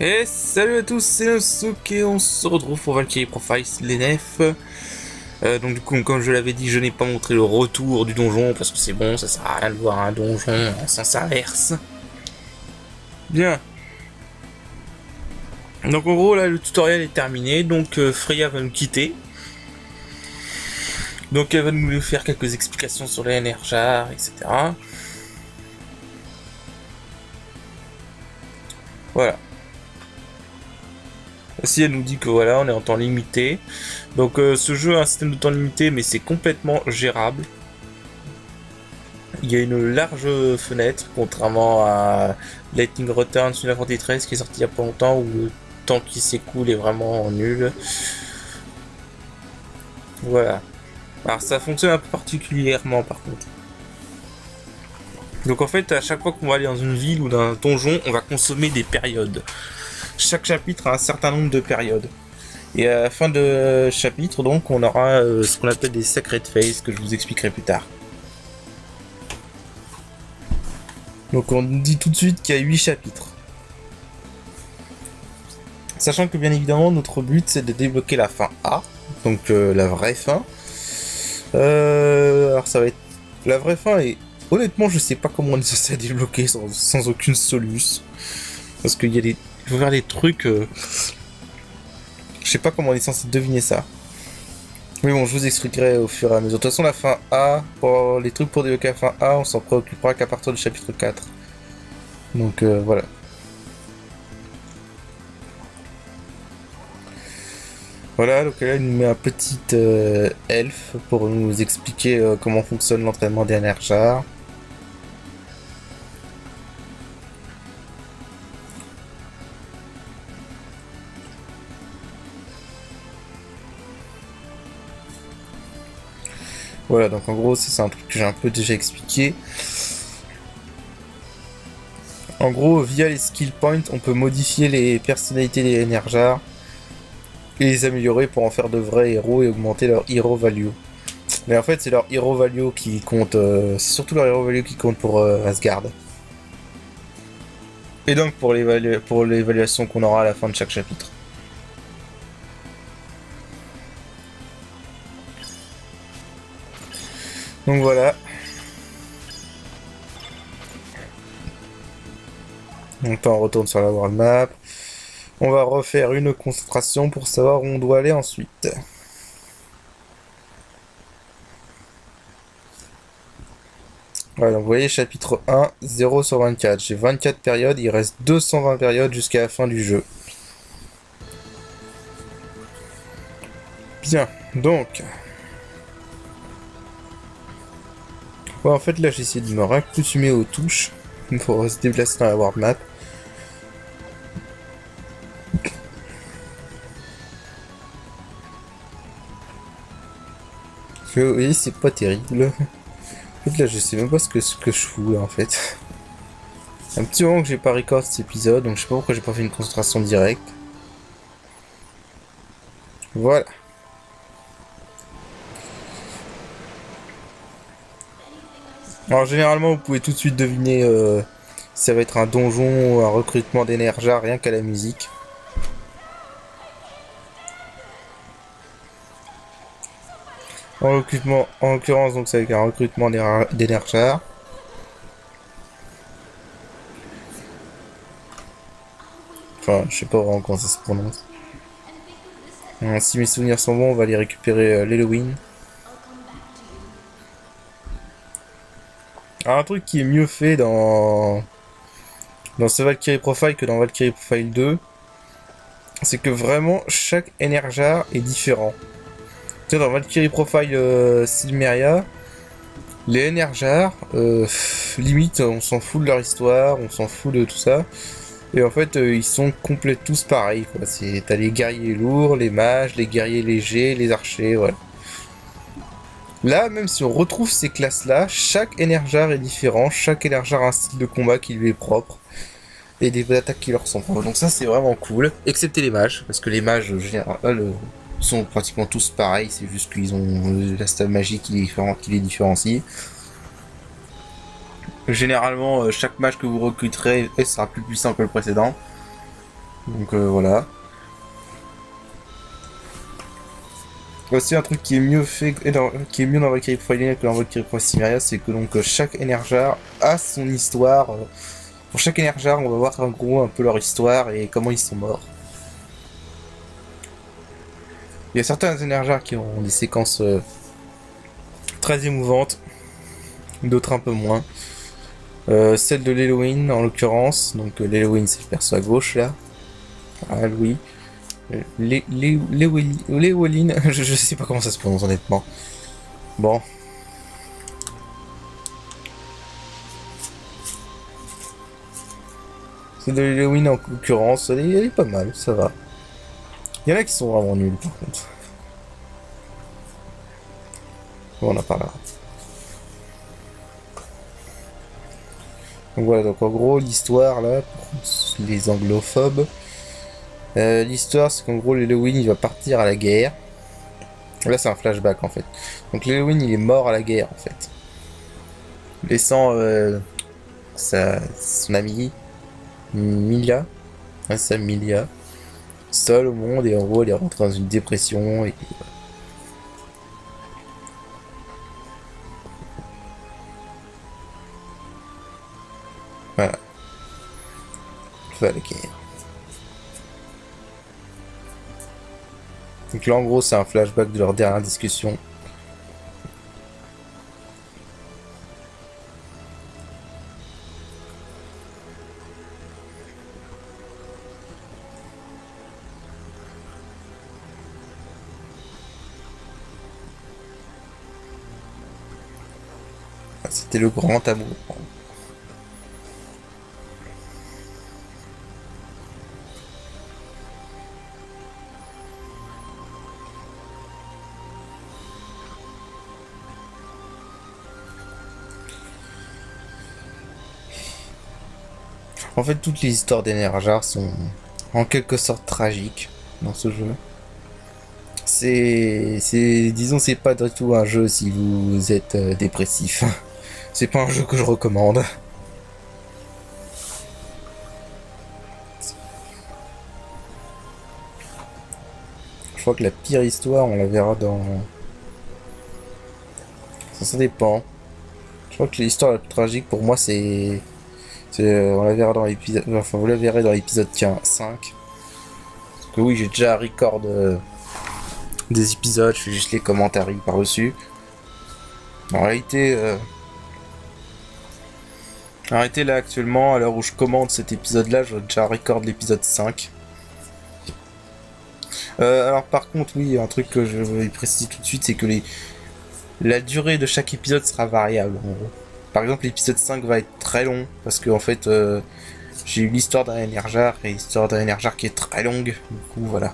Et salut à tous, c'est Nosuke et on se retrouve pour Valkyrie Profile l'ENF. Donc du coup, comme je l'avais dit, je n'ai pas montré le retour du donjon parce que c'est bon, ça sert à rien de voir un donjon en sens inverse. Bien. Donc en gros là, le tutoriel est terminé, donc Freya va nous quitter. Donc elle va nous faire quelques explications sur les NRJAR, etc. Voilà. Ici elle nous dit que voilà, on est en temps limité. Donc ce jeu a un système de temps limité, mais c'est complètement gérable. Il y a une large fenêtre, contrairement à Lightning Returns Final Fantasy XIII qui est sorti il y a pas longtemps, où le temps qui s'écoule est vraiment nul. Voilà. Alors ça fonctionne un peu particulièrement par contre. Donc en fait, à chaque fois qu'on va aller dans une ville ou dans un donjon, on va consommer des périodes. Chaque chapitre a un certain nombre de périodes. Et à la fin de chapitre, donc, on aura ce qu'on appelle des Sacred Phases, que je vous expliquerai plus tard. Donc on dit tout de suite qu'il y a 8 chapitres. Sachant que bien évidemment, notre but c'est de débloquer la fin A, donc la vraie fin. Alors ça va être... La vraie fin et honnêtement, je sais pas comment on est censé débloquer sans aucune soluce. Parce qu'il y a des... Il faut faire des trucs... Je sais pas comment on est censé deviner ça. Mais bon, je vous expliquerai au fur et à mesure. De toute façon, la fin A, pour les trucs pour débloquer la fin A, on s'en préoccupera qu'à partir du chapitre 4. Donc voilà. Voilà, donc là il nous met un petit elfe pour nous expliquer comment fonctionne l'entraînement des NRJAR. Voilà, donc en gros c'est un truc que j'ai un peu déjà expliqué. En gros, via les skill points, on peut modifier les personnalités des NRJAR et les améliorer pour en faire de vrais héros et augmenter leur hero value. Mais en fait, c'est leur hero value qui compte, c'est surtout leur hero value qui compte pour Asgard. Et donc pour l'évaluation qu'on aura à la fin de chaque chapitre. Donc voilà. Donc on retourne sur la world map. On va refaire une concentration pour savoir où on doit aller ensuite. Voilà, donc vous voyez, chapitre 1, 0 sur 24. J'ai 24 périodes, il reste 220 périodes jusqu'à la fin du jeu. Bien, donc... Ouais, en fait, là, j'ai essayé de me raccoutumer aux touches pour se déplacer dans la world map. Parce que, vous voyez, c'est pas terrible. En fait, là, je sais même pas ce que je fous, là, en fait. Un petit moment que j'ai pas record cet épisode, donc je sais pas pourquoi j'ai pas fait une concentration directe. Voilà. Alors généralement vous pouvez tout de suite deviner si ça va être un donjon ou un recrutement d'énergie rien qu'à la musique. En l'occurrence donc c'est avec un recrutement d'énergie. Enfin je sais pas vraiment comment ça se prononce. Si mes souvenirs sont bons on va aller récupérer l'Halloween. Alors un truc qui est mieux fait dans ce Valkyrie Profile que dans Valkyrie Profile 2, c'est que vraiment chaque NRJAR est différent. Tu sais, dans Valkyrie Profile Silmeria, les NRJAR, limite on s'en fout de leur histoire, on s'en fout de tout ça. Et en fait ils sont complètement tous pareils quoi. T'as les guerriers lourds, les mages, les guerriers légers, les archers, voilà. Là, même si on retrouve ces classes-là, chaque NRJAR est différent, chaque NRJAR a un style de combat qui lui est propre, et des attaques qui leur sont propres. Donc ça, c'est vraiment cool, excepté les mages, parce que les mages, en général, sont pratiquement tous pareils, c'est juste qu'ils ont la stave magique qui les différencie. Généralement, chaque mage que vous recruterez sera plus puissant que le précédent. Donc voilà. Aussi un truc qui est mieux fait, qui est mieux dans Valkyrie Profile que dans Valkyrie Profile Symeria, c'est que donc chaque Energar a son histoire. Pour chaque Energar, on va voir en gros un peu leur histoire et comment ils sont morts. Il y a certains Energar qui ont des séquences très émouvantes, d'autres un peu moins. Celle de l'Halloween en l'occurrence, donc l'Halloween c'est le perso à gauche là. Ah oui. Léoline, je sais pas comment ça se prononce honnêtement. Bon. C'est de l'Halloween en concurrence, elle est pas mal, ça va. Il y en a qui sont vraiment nuls par contre. Bon, on en parlera. Donc voilà, donc en gros l'histoire là, pour les anglophobes, l'histoire c'est qu'en gros l'Halloween il va partir à la guerre. Là c'est un flashback en fait. Donc l'Halloween il est mort à la guerre en fait. Laissant son amie Milia, sa Milia, seule au monde et en gros elle est rentrée dans une dépression et voilà. Va à la guerre. Donc là en gros c'est un flashback de leur dernière discussion. C'était le grand amour. En fait, toutes les histoires d'Enerjar sont en quelque sorte tragiques dans ce jeu. Disons, c'est pas du tout un jeu si vous êtes dépressif. C'est pas un jeu que je recommande. Je crois que la pire histoire, on la verra dans... Ça dépend. Je crois que l'histoire la plus tragique pour moi, c'est... on la verra dans l'épisode... Enfin, vous la verrez dans l'épisode 5. Parce que oui, j'ai déjà record des épisodes, je fais juste les commentaires par-dessus. En réalité... Arrêtez là actuellement, à l'heure où je commande cet épisode-là, je vais déjà record l'épisode 5. Alors par contre, oui, un truc que je vais préciser tout de suite, c'est que la durée de chaque épisode sera variable. En gros. Par exemple, l'épisode 5 va être très long, parce que en fait, j'ai eu l'histoire d'un Enerjar, et l'histoire d'un Enerjar qui est très longue, du coup, voilà.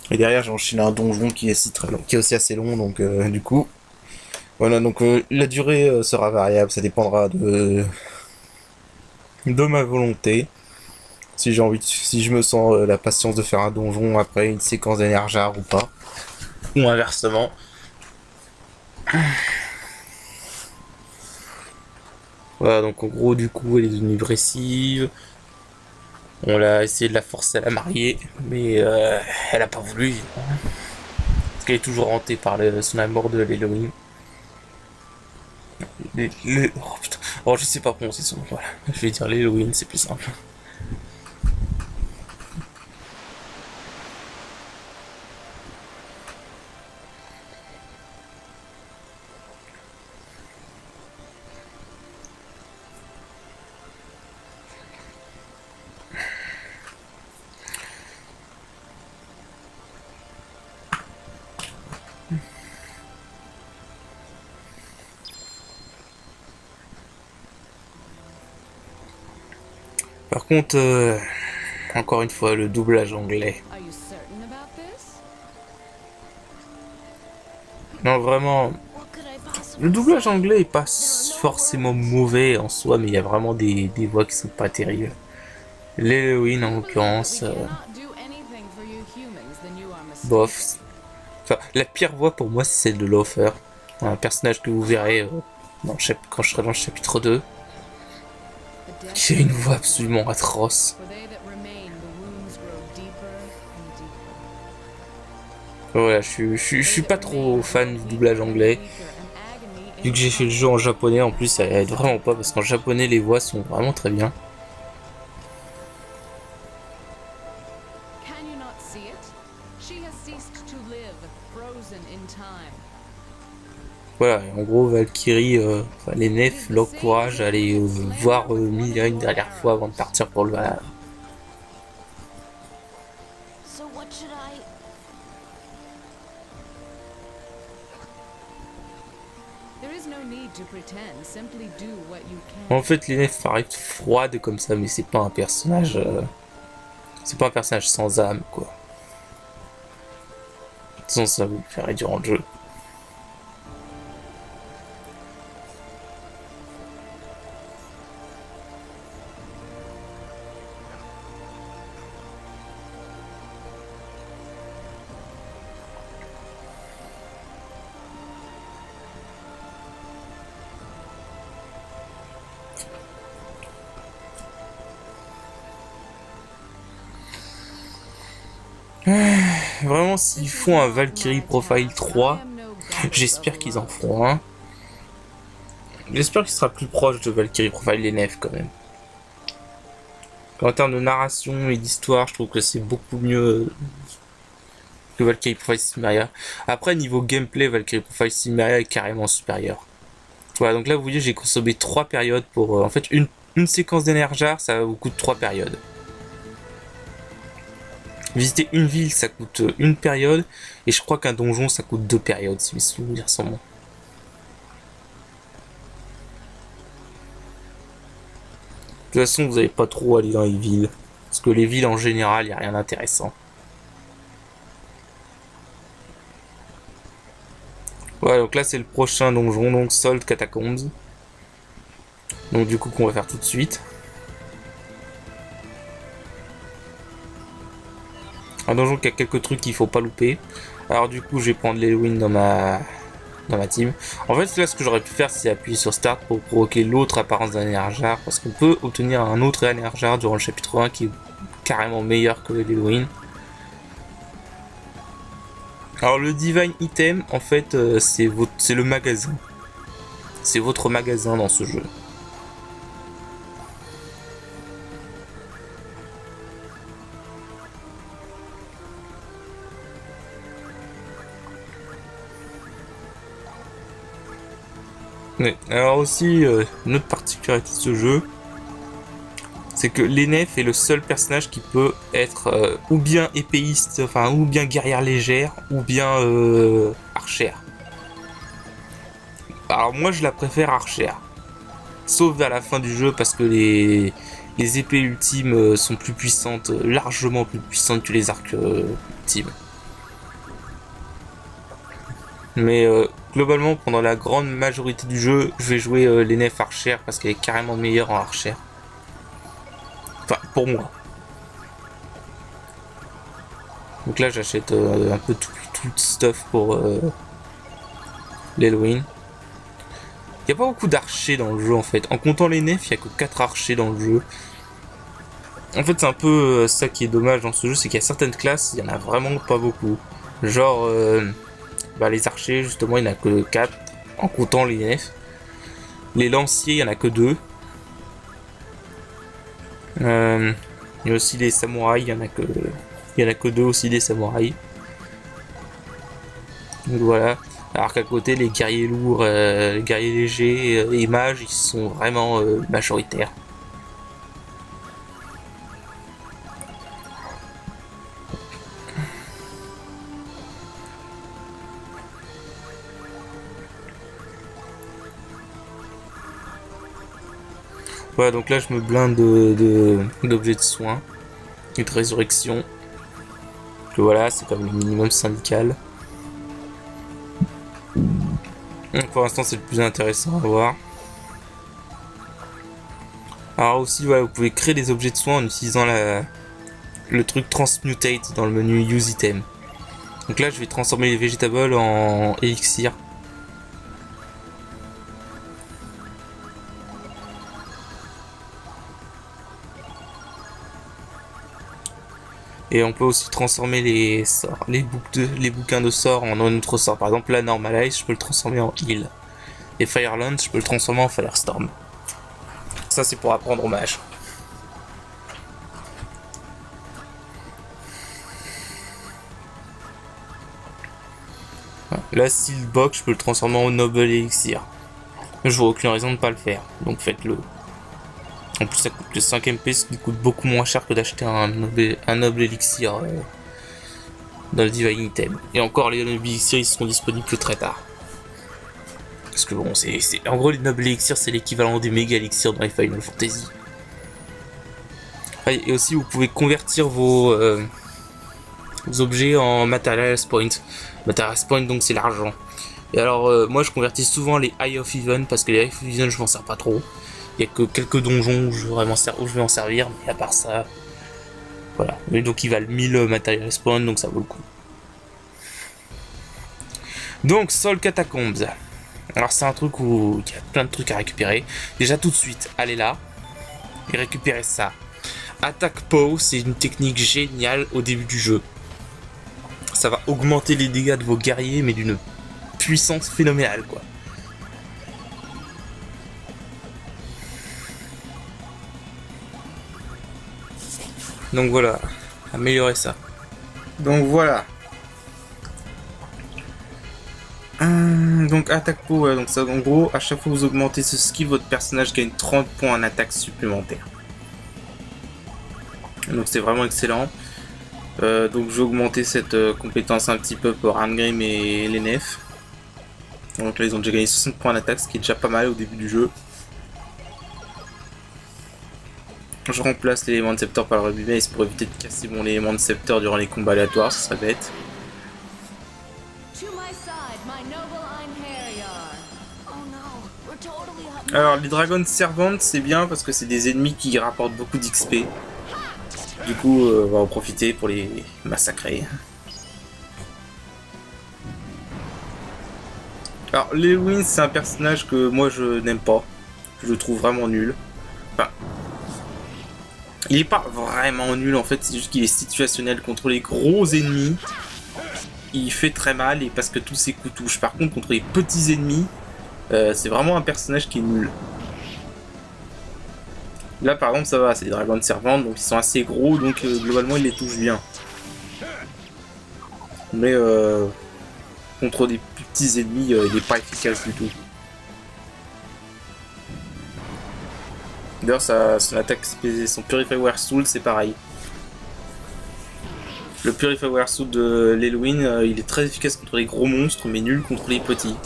Et derrière, j'ai enchaîné un donjon qui est, qui est aussi assez long, donc du coup... Voilà, donc la durée sera variable, ça dépendra de ma volonté. Si j'ai envie, si je me sens la patience de faire un donjon après une séquence d'énergard ou pas, ou inversement. Voilà, donc en gros du coup elle est devenue agressive. On l'a essayé de la forcer à la marier, mais elle a pas voulu. Parce qu'elle est toujours hantée par son amour de l'Halloween. Oh putain, oh je sais pas prononcer son nom, voilà. Je vais dire l'Halloween, c'est plus simple. Par contre, encore une fois, le doublage anglais. Non, vraiment, le doublage anglais est pas forcément mauvais en soi, mais il y a vraiment des voix qui sont pas terribles. L'Halloween en l'occurrence, bof. Enfin, la pire voix pour moi c'est celle de Loafer, un personnage que vous verrez quand je serai dans le chapitre 2, qui a une voix absolument atroce. Voilà, je suis pas trop fan du doublage anglais. Vu que j'ai fait le jeu en japonais, en plus, ça aide vraiment pas parce qu'en japonais, les voix sont vraiment très bien. Voilà, en gros, Valkyrie, les nefs l'encouragent à aller voir Mila une dernière fois avant de partir pour le Valhalla. En fait, les nefs paraissent froides comme ça, mais c'est pas un personnage. C'est pas un personnage sans âme, quoi. De toute façon, ça vous le faire durant le jeu. Vraiment, s'ils font un Valkyrie Profile 3, j'espère qu'ils en feront un. J'espère qu'il sera plus proche de Valkyrie Profile les nefs quand même. En termes de narration et d'histoire, je trouve que c'est beaucoup mieux que Valkyrie Profile Symeria. Après, niveau gameplay, Valkyrie Profile Symeria est carrément supérieur. Voilà, donc là, vous voyez, j'ai consommé 3 périodes pour... en fait, une séquence d'énergir, ça vous coûte 3 périodes. Visiter une ville, ça coûte une période. Et je crois qu'un donjon, ça coûte 2 périodes, si mes souvenirs sont bons. De toute façon, vous n'allez pas trop aller dans les villes. Parce que les villes, en général, il n'y a rien d'intéressant. Voilà, donc là, c'est le prochain donjon, donc Salt Catacombs. Donc du coup, qu'on va faire tout de suite. Un donjon qui a quelques trucs qu'il faut pas louper. Alors du coup, je vais prendre l'Halloween dans ma team. En fait, là, ce que j'aurais pu faire, c'est appuyer sur Start pour provoquer l'autre apparence d'un énergir. Parce qu'on peut obtenir un autre énergir durant le chapitre 1 qui est carrément meilleur que l'Halloween. Alors le Divine Item, en fait, c'est le magasin. C'est votre magasin dans ce jeu. Ouais. Alors aussi, une autre particularité de ce jeu, c'est que l'Enef est le seul personnage qui peut être ou bien épéiste, enfin ou bien guerrière légère, ou bien archère. Alors moi je la préfère archère. Sauf vers la fin du jeu parce que les épées ultimes sont plus puissantes, largement plus puissantes que les arcs ultimes. Mais globalement, pendant la grande majorité du jeu, je vais jouer l'Enef archère parce qu'elle est carrément meilleure en archère. Enfin, pour moi. Donc là, j'achète un peu tout stuff pour l'Halloween. Il n'y a pas beaucoup d'archers dans le jeu en fait. En comptant les nefs, il n'y a que 4 archers dans le jeu. En fait, c'est un peu ça qui est dommage dans ce jeu, c'est qu'il y a certaines classes, il n'y en a vraiment pas beaucoup. Genre, les archers, justement, il n'y en a que 4, en comptant les nefs. Les lanciers, il n'y en a que 2. Il y a aussi les samouraïs, il y en a que 2 aussi des samouraïs. Donc voilà. Alors qu'à côté, les guerriers lourds, les guerriers légers et mages, ils sont vraiment majoritaires. Voilà, donc là je me blinde d'objets de soins et de résurrection. Que voilà, c'est comme le minimum syndical. Donc pour l'instant c'est le plus intéressant à voir. Alors aussi voilà, vous pouvez créer des objets de soins en utilisant le truc Transmutate dans le menu Use Item. Donc là je vais transformer les vegetables en élixir. Et on peut aussi transformer les sorts, les bouquins de sorts en un autre sort. Par exemple, la Normalize, je peux le transformer en Heal. Et Fire Lance, je peux le transformer en Firestorm. Ça, c'est pour apprendre au mage. La Steelbox, je peux le transformer en Noble Elixir. Je vois aucune raison de ne pas le faire, donc faites-le. En plus, ça coûte que 5 MP, ce qui coûte beaucoup moins cher que d'acheter un Noble Elixir dans le Divine Item. Et encore, les Noble Elixirs, ils seront disponibles que très tard. Parce que bon, en gros, les Noble Elixirs, c'est l'équivalent des Mega Elixirs dans les Final Fantasy. Et aussi, vous pouvez convertir vos objets en Materials Point. Materials Point, donc c'est l'argent. Et alors, moi, je convertis souvent les Eye of Even, parce que les Eye of Even, je m'en sers pas trop. Il n'y a que quelques donjons où je vais en servir, mais à part ça, voilà. Mais donc ils valent 1000 Material Spawn, donc ça vaut le coup. Donc Soul Catacombs. Alors c'est un truc où il y a plein de trucs à récupérer. Déjà tout de suite, allez là et récupérez ça. Attack Pow, c'est une technique géniale au début du jeu. Ça va augmenter les dégâts de vos guerriers, mais d'une puissance phénoménale, quoi. Donc voilà, améliorer ça. Donc voilà. Donc attaque pour donc ça, en gros, à chaque fois que vous augmentez ce skill, votre personnage gagne 30 points en attaque supplémentaire. Donc c'est vraiment excellent. Donc je vais augmenter cette compétence un petit peu pour Arngrim et Lenef. Donc là ils ont déjà gagné 60 points en attaque, ce qui est déjà pas mal au début du jeu. Je remplace l'élément de scepter par le Ruby pour éviter de casser mon élément de scepter durant les combats aléatoires, ce serait bête. Alors les Dragon Servants c'est bien parce que c'est des ennemis qui rapportent beaucoup d'XP. Du coup on va en profiter pour les massacrer. Alors Lewin c'est un personnage que moi je n'aime pas. Je le trouve vraiment nul. Enfin, il est pas vraiment nul en fait, c'est juste qu'il est situationnel contre les gros ennemis. Il fait très mal et parce que tous ses coups touchent. Par contre contre les petits ennemis, c'est vraiment un personnage qui est nul. Là par exemple ça va, c'est des dragons de servante, donc ils sont assez gros, donc globalement ils les touchent bien. Mais contre des petits ennemis, il n'est pas efficace du tout. D'ailleurs son attaque, son Purify Wear Soul c'est pareil. Le Purify Wear Soul de l'Elwyn, il est très efficace contre les gros monstres, mais nul contre les petits.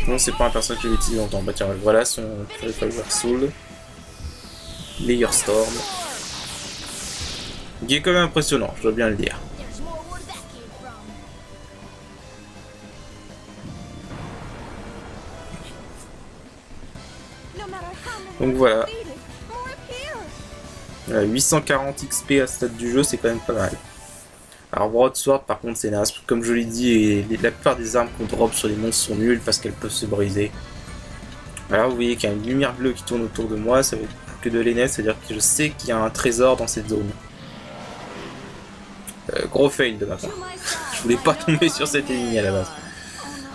Non, c'est pas un personnage que j'utilise longtemps. Bah tiens, voilà son Purify Wear Soul. Layer Storm. Il est quand même impressionnant, je dois bien le dire. Donc voilà. 840 XP à ce stade du jeu, c'est quand même pas mal. Alors Broadsword par contre c'est naze, comme je l'ai dit, et la plupart des armes qu'on drop sur les monstres sont nulles parce qu'elles peuvent se briser. Alors vous voyez qu'il y a une lumière bleue qui tourne autour de moi, ça veut dire que de l'ENES, c'est-à-dire que je sais qu'il y a un trésor dans cette zone. Gros fail de ma part. Je voulais pas tomber sur cette ligne à la base.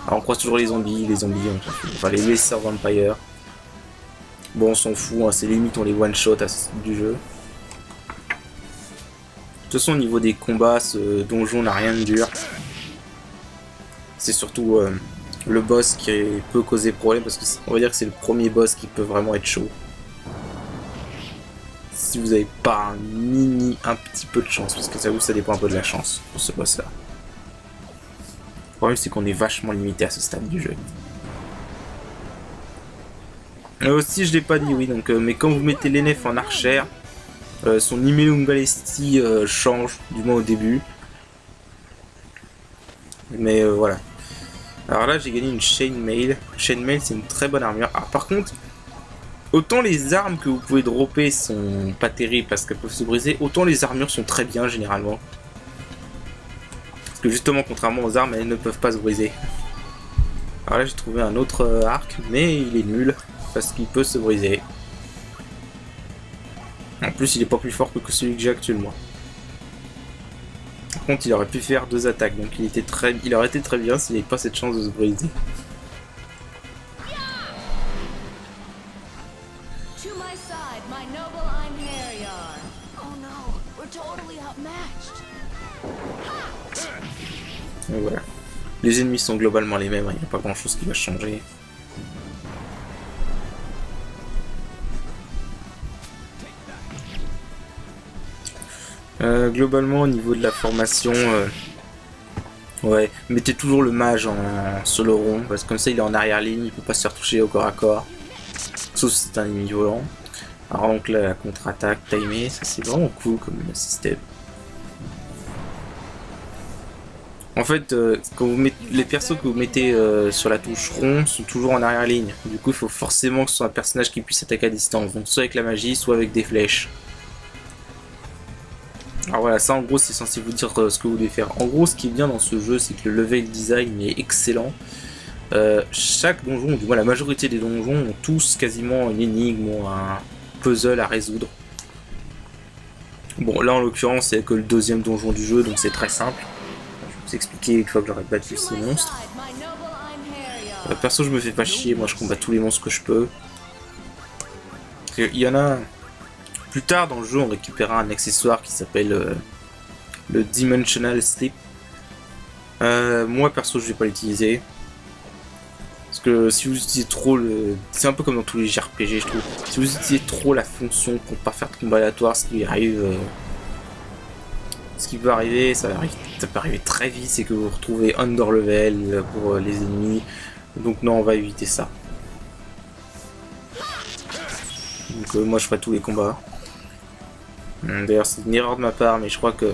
Alors on croise toujours les zombies on s'en fout. Enfin les Lesser Vampire. Bon on s'en fout, hein, c'est limite on les one shot à ce stade du jeu. De toute façon, au niveau des combats, ce donjon n'a rien de dur. C'est surtout le boss qui peut causer problème, parce que on va dire que c'est le premier boss qui peut vraiment être chaud. Si vous n'avez pas un petit peu de chance, parce que ça dépend un peu de la chance pour ce boss-là. Le problème, c'est qu'on est vachement limité à ce stade du jeu. Aussi, je l'ai pas dit, oui, donc, mais quand vous mettez l'Enef en archère, son Immelung Balesti change, du moins au début. Mais voilà. Alors là, j'ai gagné une Chainmail. Chainmail, c'est une très bonne armure. Alors par contre, autant les armes que vous pouvez dropper sont pas terribles parce qu'elles peuvent se briser, autant les armures sont très bien généralement. Parce que justement, contrairement aux armes, elles ne peuvent pas se briser. Alors là, j'ai trouvé un autre arc, mais il est nul parce qu'il peut se briser. En plus, il est pas plus fort que celui que j'ai actuellement. Par contre, il aurait pu faire 2 attaques, donc il aurait été très bien s'il n'avait pas cette chance de se briser. Et voilà. Les ennemis sont globalement les mêmes, il n'y a pas grand chose qui va changer. Globalement, au niveau de la formation, ouais, mettez toujours le mage sur le rond, parce que comme ça il est en arrière-ligne, il peut pas se faire toucher au corps à corps. Sauf si c'est un ennemi violent. Alors donc là, la contre-attaque timée, ça c'est vraiment cool comme système. En fait, quand vous mettez, les persos que vous mettez sur la touche rond sont toujours en arrière-ligne. Du coup, il faut forcément que ce soit un personnage qui puisse attaquer à distance, donc soit avec la magie, soit avec des flèches. Alors voilà, ça en gros c'est censé vous dire ce que vous devez faire. En gros, ce qui est bien dans ce jeu, c'est que le level design est excellent. Chaque donjon, du moins la majorité des donjons, ont tous quasiment une énigme ou un puzzle à résoudre. Bon, là en l'occurrence, c'est que le deuxième donjon du jeu, donc c'est très simple. Je vais vous expliquer une fois que j'aurai battu ces monstres. Perso, je me fais pas chier, moi je combats tous les monstres que je peux. Il y en a. Plus tard dans le jeu, on récupérera un accessoire qui s'appelle le Dimensional Slip. Moi perso, je vais pas l'utiliser. Parce que si vous utilisez trop le... C'est un peu comme dans tous les JRPG, je trouve. Si vous utilisez trop la fonction pour pas faire de combat aléatoire, ce qui arrive... Ce qui peut arriver, ça peut arriver très vite, c'est que vous vous retrouvez under level pour les ennemis. Donc non, on va éviter ça. Donc moi je ferai tous les combats. D'ailleurs c'est une erreur de ma part, mais je crois que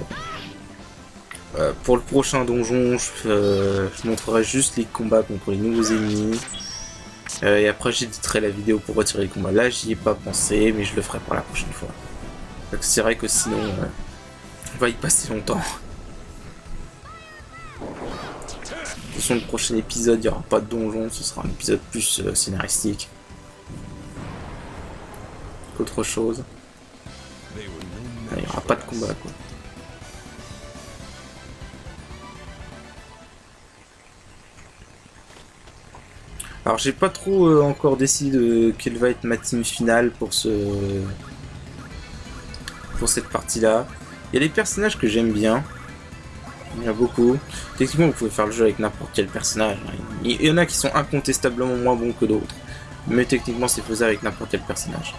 pour le prochain donjon, je montrerai juste les combats contre les nouveaux ennemis. Et après j'éditerai la vidéo pour retirer les combats. Là j'y ai pas pensé, mais je le ferai pour la prochaine fois. C'est vrai que sinon on va y passer longtemps. De toute façon, le prochain épisode, il n'y aura pas de donjon, ce sera un épisode plus scénaristique qu'autre chose. Il n'y aura pas de combat, quoi. Alors, j'ai pas trop encore décidé de quelle va être ma team finale pour cette partie-là. Il y a des personnages que j'aime bien. Il y en a beaucoup. Techniquement, vous pouvez faire le jeu avec n'importe quel personnage. Il y en a qui sont incontestablement moins bons que d'autres. Mais techniquement, c'est faisable avec n'importe quel personnage.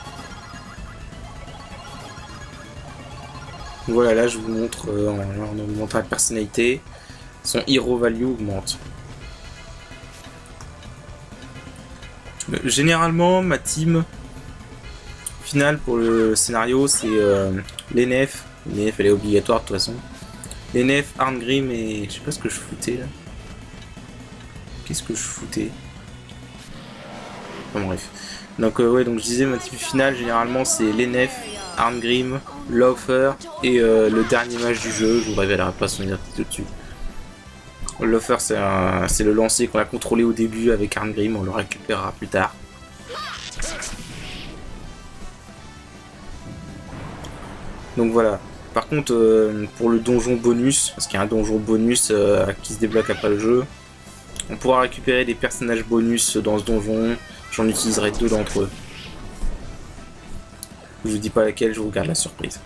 Voilà, là je vous montre, on vous montre la personnalité. Son hero value augmente. Généralement, ma team finale pour le scénario, c'est l'ENF. L'ENF, elle est obligatoire de toute façon. L'ENF, Arngrim et... Je sais pas ce que je foutais là. Qu'est-ce que je foutais? Enfin bref. Donc ouais, donc je disais ma team finale, généralement c'est l'ENF, Arngrim, Laufer et le dernier mage du jeu. Je vous révélerai pas son identité tout de suite. Laufer, c'est le lancer qu'on a contrôlé au début avec Arngrim, on le récupérera plus tard. Donc voilà. Par contre, pour le donjon bonus, parce qu'il y a un donjon bonus qui se débloque après le jeu, on pourra récupérer des personnages bonus dans ce donjon. J'en utiliserai 2 d'entre eux. Je vous dis pas laquelle, je vous garde la surprise.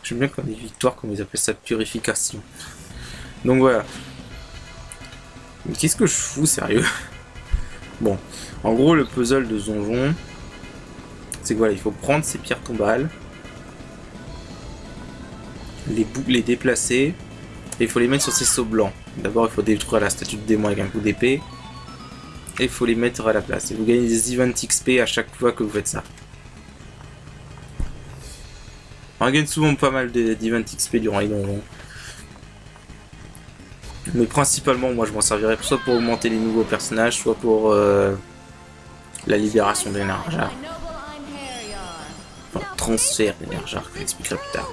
J'aime bien quand les victoires, comme ils appellent ça, purification. Donc voilà. Mais qu'est-ce que je fous, sérieux? Bon, en gros, le puzzle de donjon, c'est que voilà, il faut prendre ces pierres tombales, les déplacer, et il faut les mettre sur ces seaux blancs. D'abord, il faut détruire la statue de démon avec un coup d'épée, et il faut les mettre à la place. Et vous gagnez des events XP à chaque fois que vous faites ça. On gagne souvent pas mal d'events XP durant les donjons. Mais principalement, moi je m'en servirais soit pour augmenter les nouveaux personnages, soit pour la libération d'Enerjar. Enfin, transfert d'Enerjar, que j'expliquerai plus tard.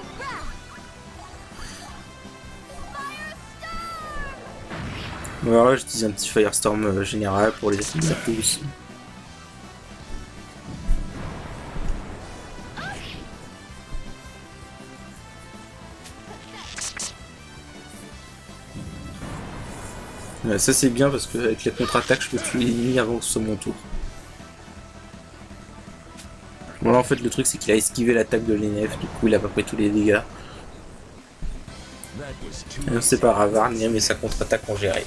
Alors là, j'utilise un petit Firestorm général pour les attaquer à tous. Ouais, ça c'est bien parce qu'avec les contre-attaques, je peux tuer l'ennemi avant que ce soit mon tour. Bon là en fait le truc c'est qu'il a esquivé l'attaque de l'ENF, du coup il a pas pris tous les dégâts. C'est pas grave, Arnhem et sa contre-attaque ont géré.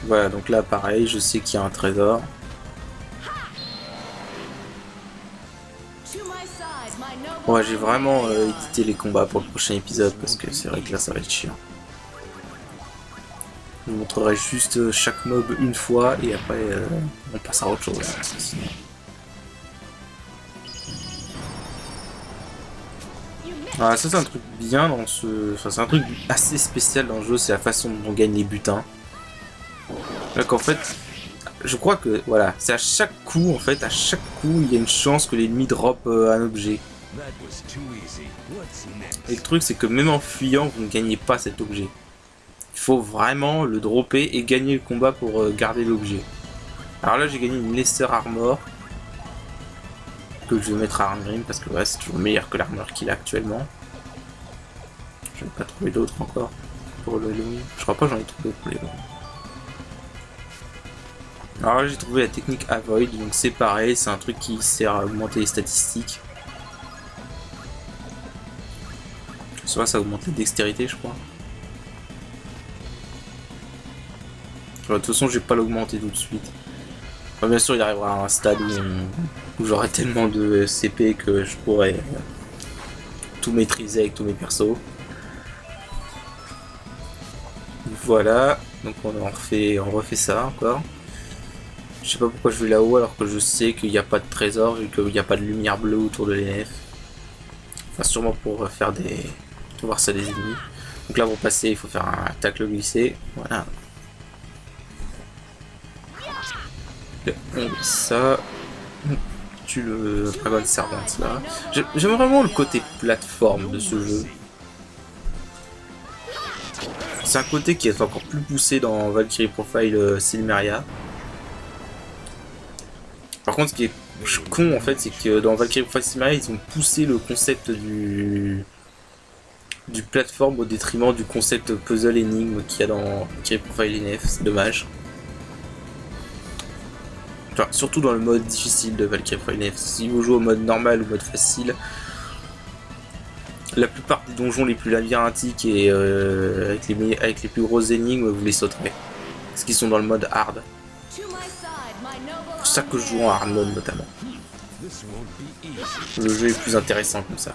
Voilà, donc là pareil, je sais qu'il y a un trésor. Ouais, j'ai vraiment édité les combats pour le prochain épisode parce que c'est vrai que là ça va être chiant. Je vous montrerai juste chaque mob une fois et après on passe à autre chose. Ah, ça c'est un truc bien dans ce... Enfin c'est un truc assez spécial dans le jeu, c'est la façon dont on gagne les butins. Donc en fait, je crois que voilà, c'est à chaque coup en fait, à chaque coup il y a une chance que l'ennemi drop un objet. Et le truc c'est que même en fuyant vous ne gagnez pas cet objet. Il faut vraiment le dropper et gagner le combat pour garder l'objet. Alors là j'ai gagné une Lesser Armor que je vais mettre à Arngrim parce que ouais, c'est toujours meilleur que l'armure qu'il a actuellement. Je n'ai pas trouvé d'autres encore pour le Halloween. Je crois pas que j'en ai trouvé pour les Halloween. Alors là j'ai trouvé la technique Avoid, donc c'est pareil, c'est un truc qui sert à augmenter les statistiques. Soit ça augmente la dextérité je crois. De toute façon je vais pas l'augmenter tout de suite. Enfin, bien sûr il arrivera à un stade où j'aurai tellement de CP que je pourrai tout maîtriser avec tous mes persos. Voilà, donc on refait ça encore. Je sais pas pourquoi je vais là-haut alors que je sais qu'il n'y a pas de trésor vu qu'il n'y a pas de lumière bleue autour de l'ENF. Enfin sûrement pour faire des... pour voir ça des ennemis. Donc là pour passer il faut faire un tacle glissé. Voilà. On met ça. On tue le Dragon Servant là. J'aime vraiment le côté plateforme de ce jeu. C'est un côté qui est encore plus poussé dans Valkyrie Profile Silmeria. Par contre, ce qui est con en fait, c'est que dans Valkyrie Profile Silmeria, ils ont poussé le concept du plateforme au détriment du concept puzzle énigme qu'il y a dans Valkyrie Profile NF. C'est dommage. Enfin, surtout dans le mode difficile de Valkyrie Profile NF. Si vous jouez au mode normal ou mode facile, la plupart des donjons les plus labyrinthiques et avec les plus grosses énigmes, vous les sauterez. Parce qu'ils sont dans le mode hard. C'est pour ça que je joue en hard mode notamment. Le jeu est plus intéressant comme ça.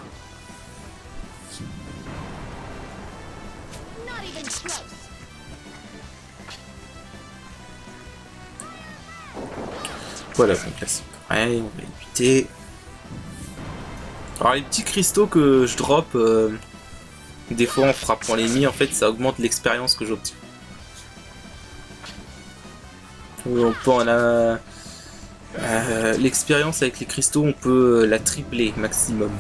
Voilà, donc là c'est pareil, on va éviter. Alors les petits cristaux que je drop, des fois en frappant l'ennemi, en fait ça augmente l'expérience que j'obtiens. On peut en a... l'expérience avec les cristaux, on peut la tripler maximum.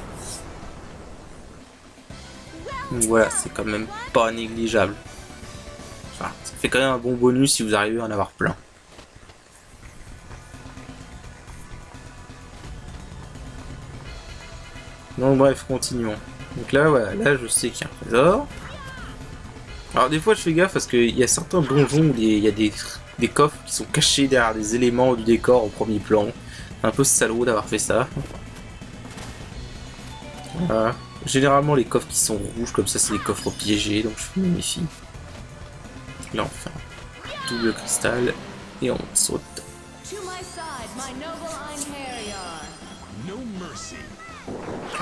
Donc voilà, c'est quand même pas négligeable. Enfin, ça fait quand même un bon bonus si vous arrivez à en avoir plein. Donc bref, continuons. Donc là, voilà, là je sais qu'il y a un trésor. Alors des fois je fais gaffe parce qu'il y a certains donjons où il y a des coffres qui sont cachés derrière des éléments du décor au premier plan. C'est un peu salaud d'avoir fait ça. Voilà. Généralement les coffres qui sont rouges comme ça c'est des coffres piégés, donc je me méfie. Là on fait un double cristal et on saute.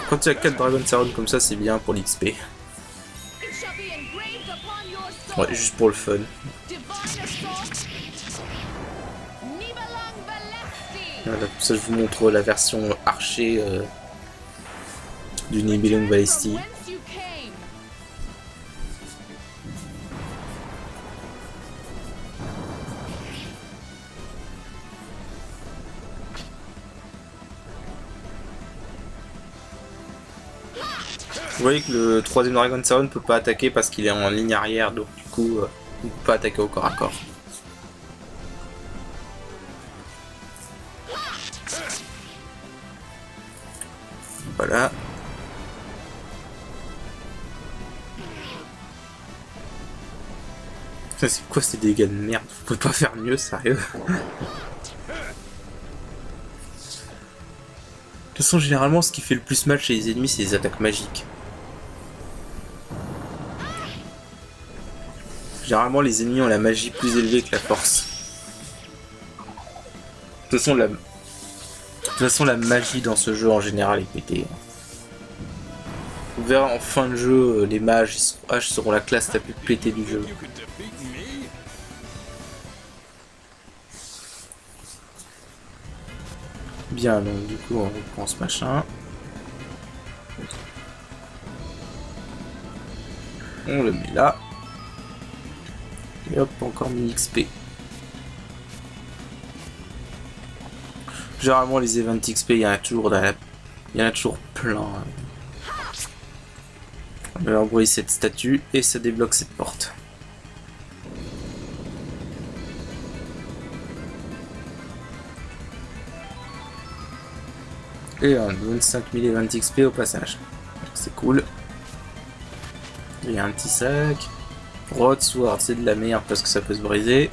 Quand il y a 4 Dragon Servant comme ça, c'est bien pour l'XP. Ouais, juste pour le fun. Voilà, comme ça je vous montre la version archer du Nibelung Valesti. Vous voyez que le troisième Dragon Saron ne peut pas attaquer parce qu'il est en ligne arrière, donc du coup, il ne peut pas attaquer au corps à corps. Voilà. Ça c'est quoi ces dégâts de merde? Vous pouvez pas faire mieux, sérieux? De toute façon, généralement, ce qui fait le plus mal chez les ennemis, c'est les attaques magiques. Généralement, les ennemis ont la magie plus élevée que la force. De toute façon, la magie dans ce jeu, en général, est pétée. Vous verrez en fin de jeu, les mages seront la classe la plus pétée du jeu. Bien, donc du coup, on reprend ce machin. On le met là. Et hop, encore 1000 XP. Généralement, les events XP, il y en a toujours plein. On va envoyer cette statue et ça débloque cette porte. Et on donne 5000 events XP au passage. C'est cool. Il y a un petit sac. Broadsword, c'est de la merde parce que ça peut se briser.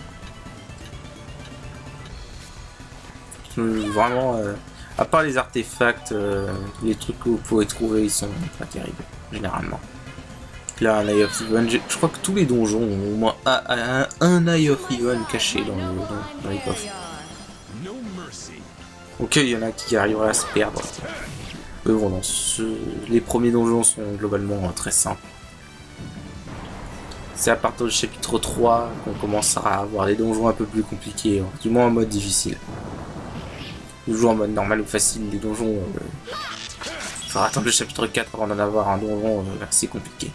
Vraiment, à part les artefacts, les trucs que vous pouvez trouver, ils sont pas terribles, généralement. Là, un Eye of Even, je crois que tous les donjons ont au moins un Eye of Even caché dans les coffres. Ok, il y en a qui arriveraient à se perdre. Mais bon, les premiers donjons sont globalement très simples. C'est à partir du chapitre 3 qu'on commencera à avoir des donjons un peu plus compliqués, du moins en mode difficile. Nous jouons en mode normal ou facile, les donjons... il faudra attendre le chapitre 4 avant d'en avoir un donjon assez compliqué.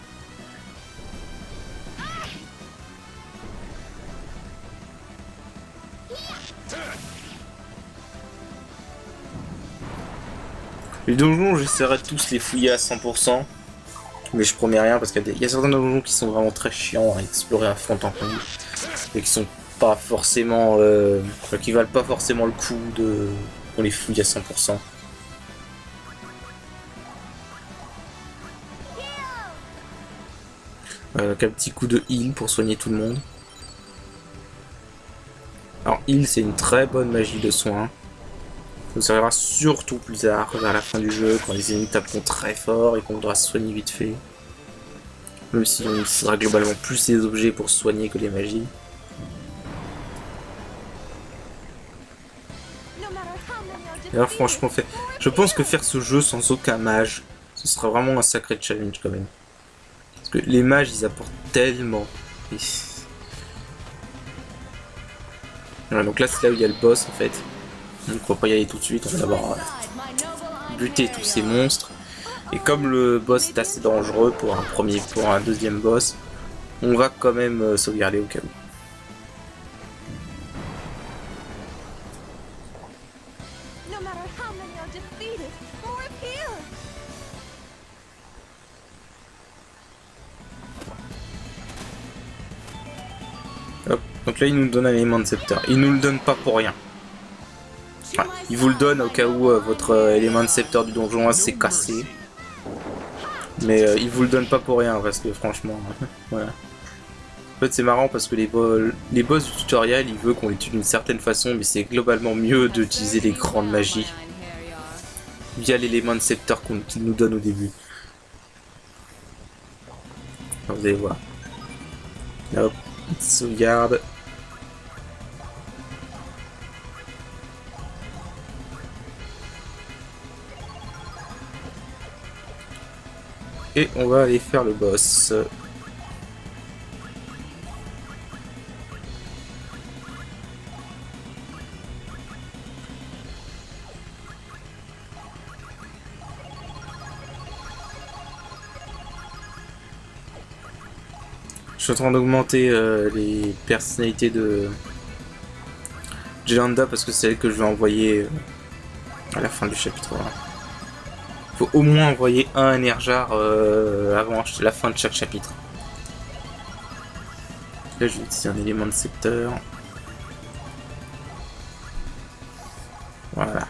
Les donjons, j'essaierai de tous les fouiller à 100%. Mais je promets rien parce qu'il y a certains donjons qui sont vraiment très chiants à explorer à fond en comble. Et qui sont pas forcément... qui valent pas forcément le coup qu'on les fouille à 100%. Donc un petit coup de heal pour soigner tout le monde. Alors heal, c'est une très bonne magie de soin. Ça nous servira surtout plus tard, vers la fin du jeu, quand les ennemis taperont très fort et qu'on devra se soigner vite fait. Même si on utilisera globalement plus les objets pour se soigner que les magies. Alors franchement, je pense que faire ce jeu sans aucun mage, ce sera vraiment un sacré challenge quand même. Parce que les mages, ils apportent tellement. Voilà, donc là, c'est là où il y a le boss en fait. Donc on va pas y aller tout de suite, on va d'abord buter tous ces monstres. Et comme le boss est assez dangereux pour un deuxième boss, on va quand même sauvegarder au cas où. Hop. Donc là il nous donne un élément de scepter. Il nous le donne pas pour rien. Enfin, il vous le donne au cas où votre élément de scepter du donjon s'est cassé. Mais il vous le donne pas pour rien parce que franchement, voilà. En fait c'est marrant parce que les boss du tutoriel, il veut qu'on les tue d'une certaine façon, mais c'est globalement mieux d'utiliser les grandes magies via l'élément de scepter qu'il nous donne au début. Alors, vous allez voir. Là, hop, sauvegarde. Et on va aller faire le boss. Je suis en train d'augmenter les personnalités de Jelanda parce que c'est elle que je vais envoyer à la fin du chapitre 1. Faut au moins envoyer un énergard avant la fin de chaque chapitre. Là, je vais utiliser un élément de secteur. Voilà.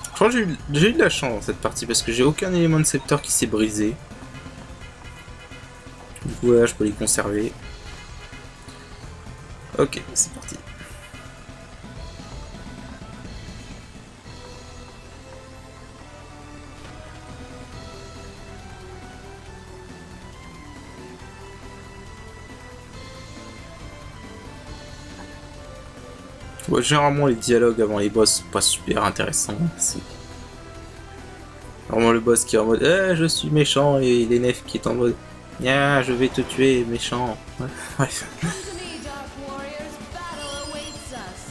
Je crois que j'ai eu de la chance dans cette partie parce que j'ai aucun élément de secteur qui s'est brisé. Du coup, là, je peux les conserver. Ok, c'est parti. Ouais, généralement, les dialogues avant les boss sont pas super intéressants. C'est vraiment le boss qui est en mode je suis méchant et l'NF qui est en mode je vais te tuer, méchant. Ouais.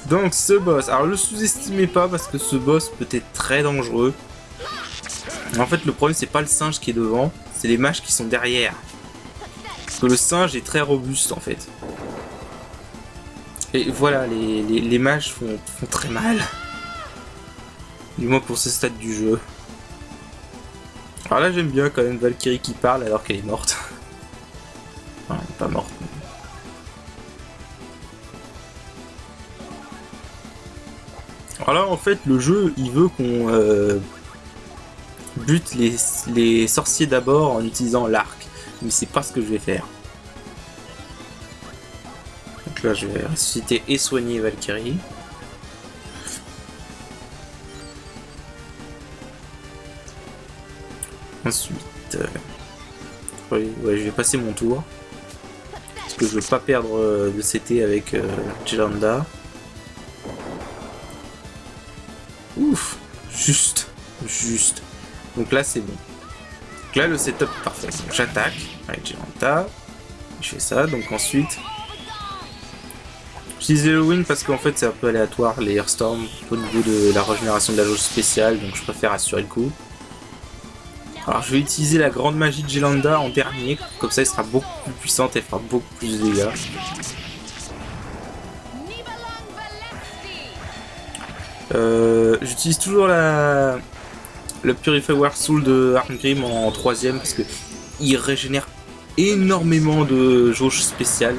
Donc, ce boss, alors le sous-estimez pas parce que ce boss peut être très dangereux. En fait, le problème, c'est pas le singe qui est devant, c'est les mages qui sont derrière. Parce que le singe est très robuste en fait. Et voilà, les mages font très mal. Du moins pour ce stade du jeu. Alors là, j'aime bien quand même Valkyrie qui parle alors qu'elle est morte. Enfin, elle n'est pas morte. Alors là, en fait, le jeu, il veut qu'on bute les sorciers d'abord en utilisant l'arc. Mais c'est pas ce que je vais faire. Donc là, je vais ressusciter et soigner Valkyrie. Ensuite, ouais, je vais passer mon tour. Parce que je veux pas perdre de CT avec Jelanda. Ouf, juste. Donc là, c'est bon. Donc là, le setup est parfait. Donc j'attaque avec Jelanda. Je fais ça, donc ensuite... J'utilise Halloween parce qu'en fait c'est un peu aléatoire les Airstorm au niveau de la régénération de la jauge spéciale, donc je préfère assurer le coup. Alors je vais utiliser la grande magie de Jelanda en dernier, comme ça elle sera beaucoup plus puissante et fera beaucoup plus de dégâts. J'utilise toujours le Purify War Soul de Arngrim en troisième parce que il régénère énormément de jauge spéciale.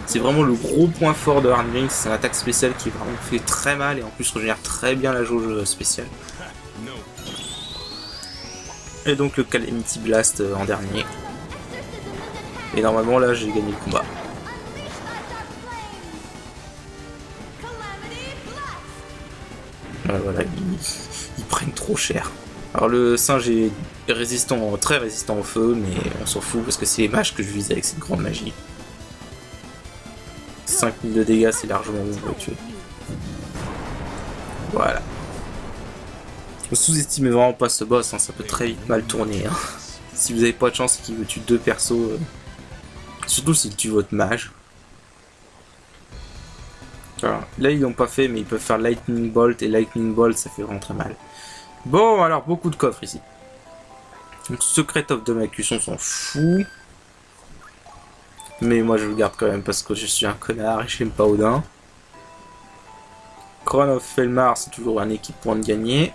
C'est vraiment le gros point fort de Arngrim, c'est une attaque spéciale qui vraiment fait très mal et en plus régénère très bien la jauge spéciale. Et donc le Calamity Blast en dernier. Et normalement là j'ai gagné le combat. Voilà, ils prennent trop cher. Alors le singe est résistant, très résistant au feu, mais on s'en fout parce que c'est les mages que je vise avec cette grande magie. 5000 de dégâts, c'est largement bon pour le tuer. Voilà. Ne sous-estimez vraiment pas ce boss, hein, ça peut très vite mal tourner. Hein. Si vous avez pas de chance qu'il vous tue deux persos, surtout s'il tue votre mage. Alors, là ils l'ont pas fait, mais ils peuvent faire Lightning Bolt, et Lightning Bolt ça fait vraiment très mal. Bon, alors beaucoup de coffres ici. Donc Secret of Damacus, on s'en fout. Mais moi je le garde quand même parce que je suis un connard et j'aime pas Odin. Crown of Felmar, c'est toujours un équipement de gagner.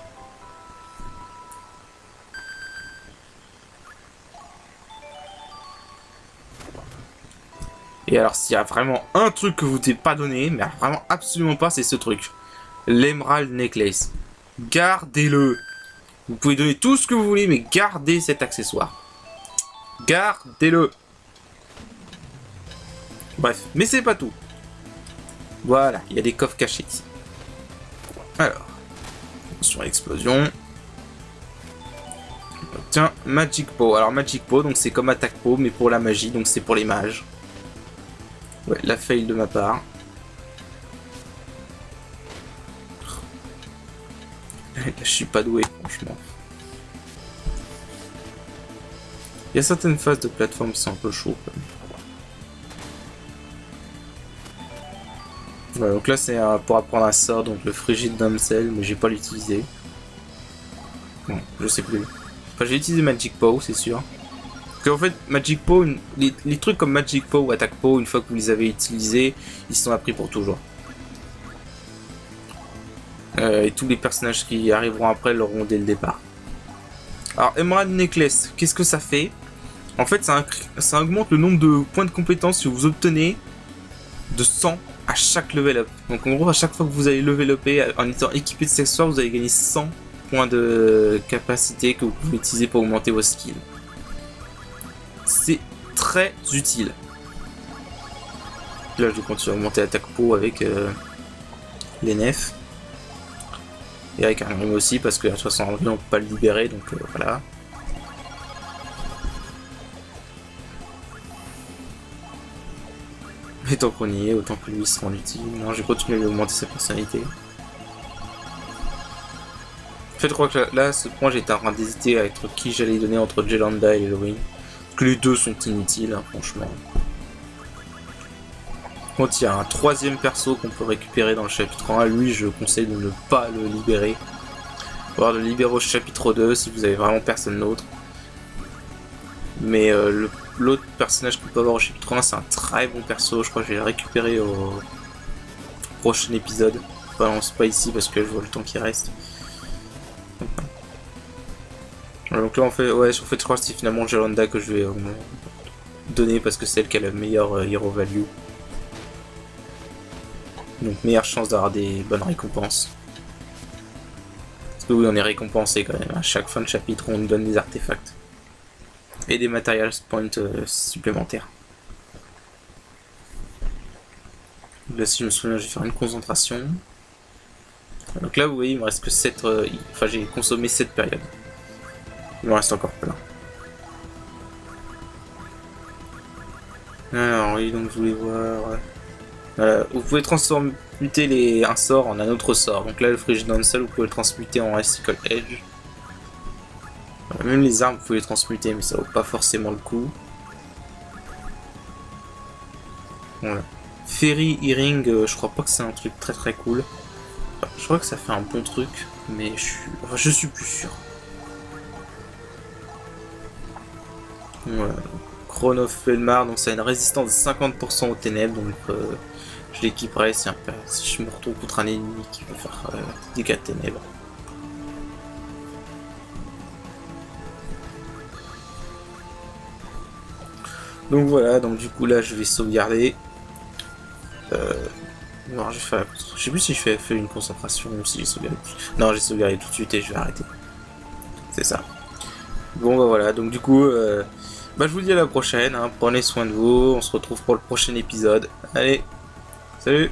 Et alors s'il y a vraiment un truc que vous t'ai pas donné, mais vraiment absolument pas, c'est ce truc. L'Emerald Necklace. Gardez-le. Vous pouvez donner tout ce que vous voulez, mais gardez cet accessoire. Gardez-le. Bref, mais c'est pas tout. Voilà, il y a des coffres cachés ici. Alors, attention à l'explosion. Tiens, Magic Pow. Alors Magic Pow, donc c'est comme Attack Pow, mais pour la magie, donc c'est pour les mages. Ouais, la fail de ma part. Là, je suis pas doué, franchement. Il y a certaines phases de plateforme qui sont un peu chaudes. Voilà, donc là c'est pour apprendre un sort, donc le Frigid Damsel, mais j'ai pas l'utilisé. Bon, je sais plus. Enfin, j'ai utilisé Magic Pow, c'est sûr. Parce qu'en fait, Magic Pow, les trucs comme Magic Pow ou Attack Pow, une fois que vous les avez utilisés, ils sont appris pour toujours. Et tous les personnages qui arriveront après l'auront dès le départ. Alors, Emerald Necklace, qu'est-ce que ça fait? En fait, ça augmente le nombre de points de compétence que vous obtenez de 100 à chaque level up. Donc en gros, à chaque fois que vous allez level upper en étant équipé de cet accessoire, vous allez gagner 100 points de capacité que vous pouvez utiliser pour augmenter vos skills. C'est très utile. Là, je vais continuer à augmenter l'attaque peau avec les nefs. Et avec un rime aussi, parce que de toute façon, on ne peut pas le libérer, donc voilà. Et tant qu'on y est, autant que lui se rend utile. Non, je vais continuer à augmenter sa personnalité. En fait, je crois que là, à ce point, j'étais en train d'hésiter à être qui j'allais donner entre Jelanda et Halloween. Parce que les deux sont inutiles, hein, franchement. Quand il y a un troisième perso qu'on peut récupérer dans le chapitre 1, lui, je conseille de ne pas le libérer. Voire de le libérer au chapitre 2 si vous avez vraiment personne d'autre. Mais l'autre personnage qu'on peut avoir au chapitre 1, c'est un très bon perso. Je crois que je vais le récupérer au prochain épisode. Enfin, non, c'est pas ici parce que je vois le temps qui reste. Donc là, en fait, je crois que c'est finalement Jelanda que je vais donner parce que c'est elle qui a le meilleur hero value. Donc, meilleure chance d'avoir des bonnes récompenses. Parce que oui, on est récompensé quand même. À chaque fin de chapitre, on nous donne des artefacts. Et des material points supplémentaires. Là, si je me souviens, je vais faire une concentration. Donc là, vous voyez, il me reste que 7... enfin, j'ai consommé 7 périodes. Il me reste encore plein. Alors, oui, donc je voulais voir... vous pouvez transmuter un sort en un autre sort. Donc là, le Frigid Downsell, vous pouvez le transmuter en Icicle Edge. Même les armes, vous pouvez les transmuter, mais ça vaut pas forcément le coup. Voilà. Fairy Earring, je crois pas que c'est un truc très très cool. Enfin, je crois que ça fait un bon truc, mais je suis plus sûr. Voilà. Crown of Felmar, donc ça a une résistance de 50% aux ténèbres, donc je l'équiperai si je me retrouve contre un ennemi qui veut faire des dégâts de ténèbres. Donc voilà, donc du coup là je vais sauvegarder. Non, je sais plus si je fais une concentration ou si j'ai sauvegardé. Non, j'ai sauvegardé tout de suite et je vais arrêter. C'est ça. Bon bah voilà, donc du coup, je vous dis à la prochaine, hein. Prenez soin de vous, on se retrouve pour le prochain épisode. Allez, salut!